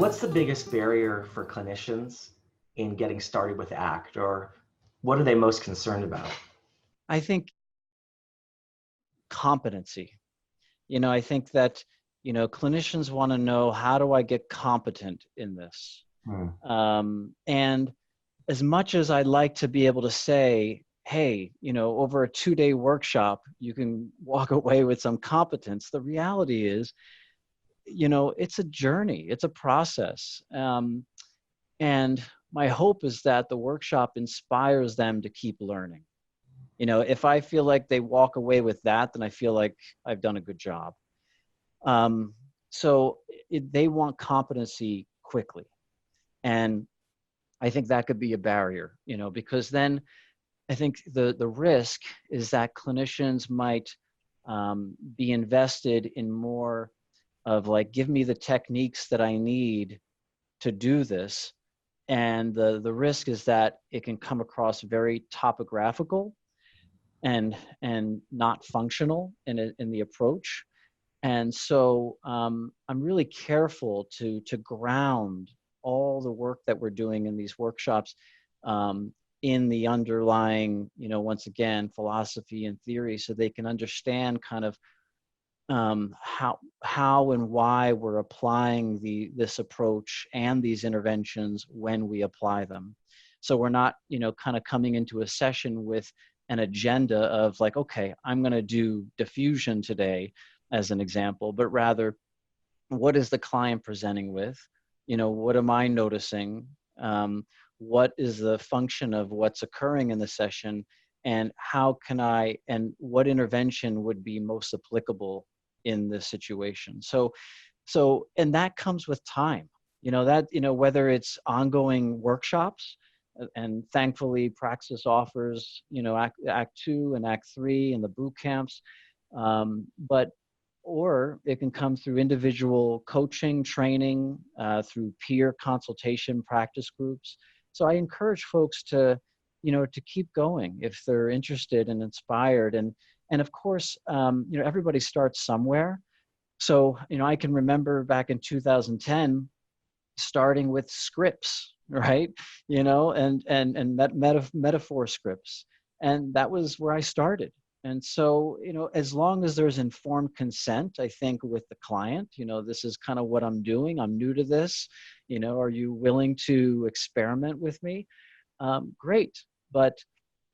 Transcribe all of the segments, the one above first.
What's the biggest barrier for clinicians in getting started with ACT, or what are they most concerned about? I think competency. I think that, clinicians want to know, how do I get competent in this? Hmm. And as much as I'd like to be able to say, hey, over a 2-day workshop, you can walk away with some competence, the reality is, it's a journey, it's a process. And my hope is that the workshop inspires them to keep learning. If I feel like they walk away with that, then I feel like I've done a good job. So they want competency quickly. And I think that could be a barrier, because then I think the risk is that clinicians might be invested in more of like, give me the techniques that I need to do this. And the risk is that it can come across very topographical and not functional in the approach. And so I'm really careful to ground all the work that we're doing in these workshops in the underlying, once again, philosophy and theory, so they can understand kind of how and why we're applying this approach and these interventions when we apply them. So we're not, kind of coming into a session with an agenda of like, okay, I'm going to do diffusion today, as an example, but rather, what is the client presenting with? What am I noticing? What is the function of what's occurring in the session? And how can and what intervention would be most applicable in this situation? So, and that comes with time, whether it's ongoing workshops, and thankfully Praxis offers, Act 2 and Act 3 and the boot camps, or it can come through individual coaching, training, through peer consultation, practice groups. So I encourage folks to keep going if they're interested and inspired. And of course, everybody starts somewhere. So, I can remember back in 2010, starting with scripts, right? And metaphor scripts. And that was where I started. And so, as long as there's informed consent, I think with the client, this is kind of what I'm doing. I'm new to this. Are you willing to experiment with me? Great. But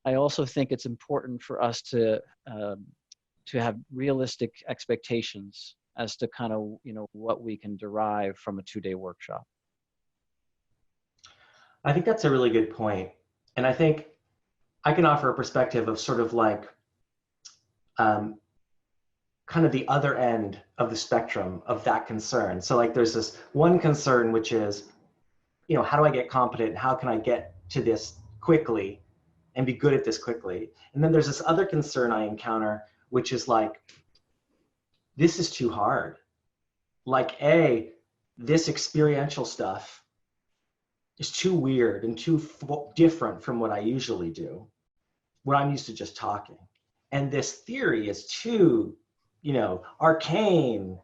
I also think it's important for us to have realistic expectations as to kind of, what we can derive from a 2-day workshop. I think that's a really good point. And I think I can offer a perspective of sort of like kind of the other end of the spectrum of that concern. So like there's this one concern, which is, how do I get competent? How can I get to this quickly and be good at this quickly? And then there's this other concern I encounter, which is like, this is too hard. Like, this experiential stuff is too weird and too different from what I usually do, what I'm used to just talking. And this theory is too, arcane,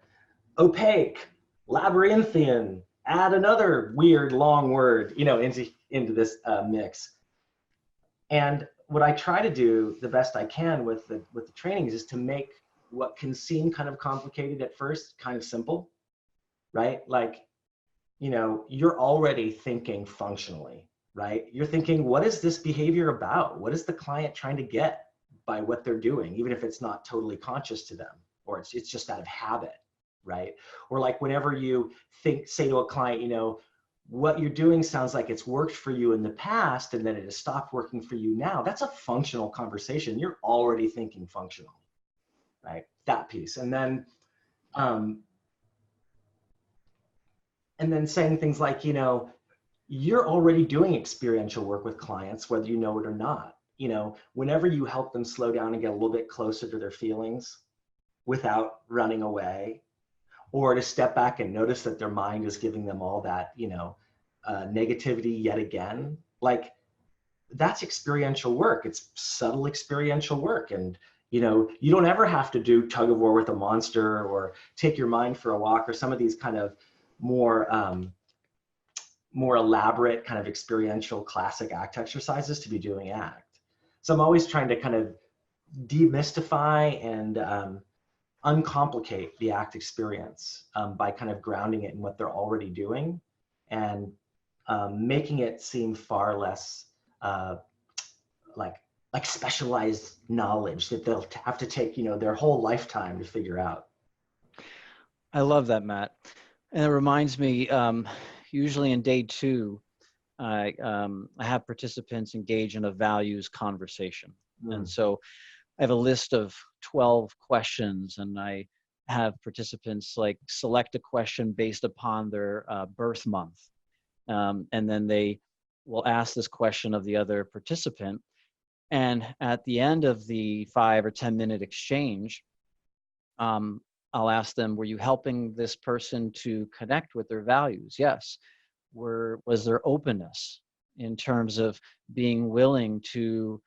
opaque, labyrinthian, add another weird long word, into this mix. And what I try to do the best I can with the trainings is to make what can seem kind of complicated at first kind of simple, right? Like, you're already thinking functionally, right? You're thinking, what is this behavior about? What is the client trying to get by what they're doing, even if it's not totally conscious to them, or it's just out of habit, right? Or like whenever you say to a client, what you're doing sounds like it's worked for you in the past and then it has stopped working for you now. That's a functional conversation. You're already thinking functional, right? That piece. And then saying things like, you're already doing experiential work with clients, whether you know it or not. Whenever you help them slow down and get a little bit closer to their feelings without running away, or to step back and notice that their mind is giving them all that, negativity yet again, like that's experiential work. It's subtle experiential work. And, you don't ever have to do tug of war with a monster or take your mind for a walk or some of these kind of more more elaborate kind of experiential classic ACT exercises to be doing ACT. So I'm always trying to kind of demystify and uncomplicate the ACT experience by kind of grounding it in what they're already doing and making it seem far less like specialized knowledge that they'll have to take, you know, their whole lifetime to figure out. I love that, Matt. And it reminds me, usually in day 2, I have participants engage in a values conversation. And so I have a list of 12 questions, and I have participants like select a question based upon their birth month. And then they will ask this question of the other participant. And at the end of the 5 or 10 minute exchange, I'll ask them, were you helping this person to connect with their values? Yes. Was there openness in terms of being willing to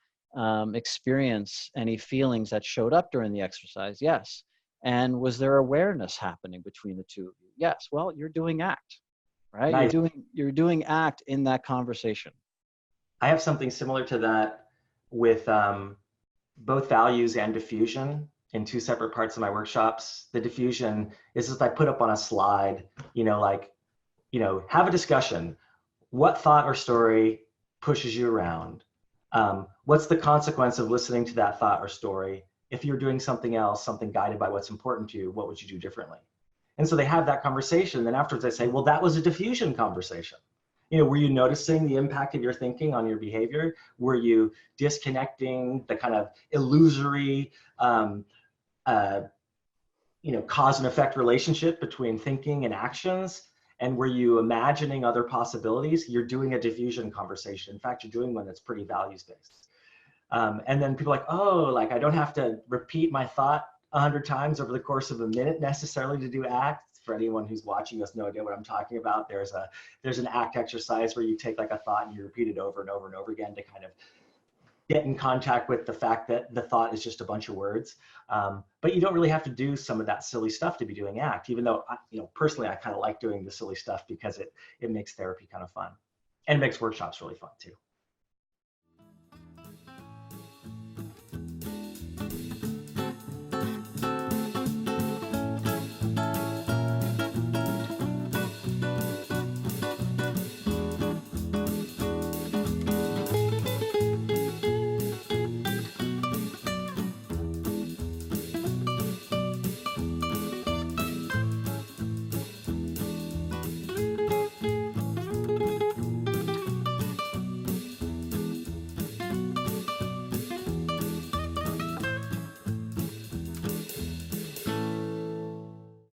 experience any feelings that showed up during the exercise? Yes. And was there awareness happening between the two of you? Yes. Well, you're doing ACT, right? Nice. You're doing ACT in that conversation. I have something similar to that with both values and diffusion in 2 separate parts of my workshops. The diffusion is just I put up on a slide, you know, like, you know, have a discussion. What thought or story pushes you around? What's the consequence of listening to that thought or story? If you're doing something else, something guided by what's important to you, what would you do differently? And so they have that conversation. Then afterwards I say, well, that was a diffusion conversation. You know, were you noticing the impact of your thinking on your behavior? Were you disconnecting the kind of illusory, you know, cause and effect relationship between thinking and actions? And were you imagining other possibilities? You're doing a diffusion conversation. In fact, you're doing one that's pretty values-based. And then people are like, oh, like I don't have to repeat my thought 100 times over the course of a minute necessarily to do ACT. For anyone who's watching has no idea what I'm talking about, there's an ACT exercise where you take like a thought and you repeat it over and over and over again to kind of get in contact with the fact that the thought is just a bunch of words. But you don't really have to do some of that silly stuff to be doing ACT, even though, you know, personally, I kind of like doing the silly stuff because it makes therapy kind of fun and makes workshops really fun too.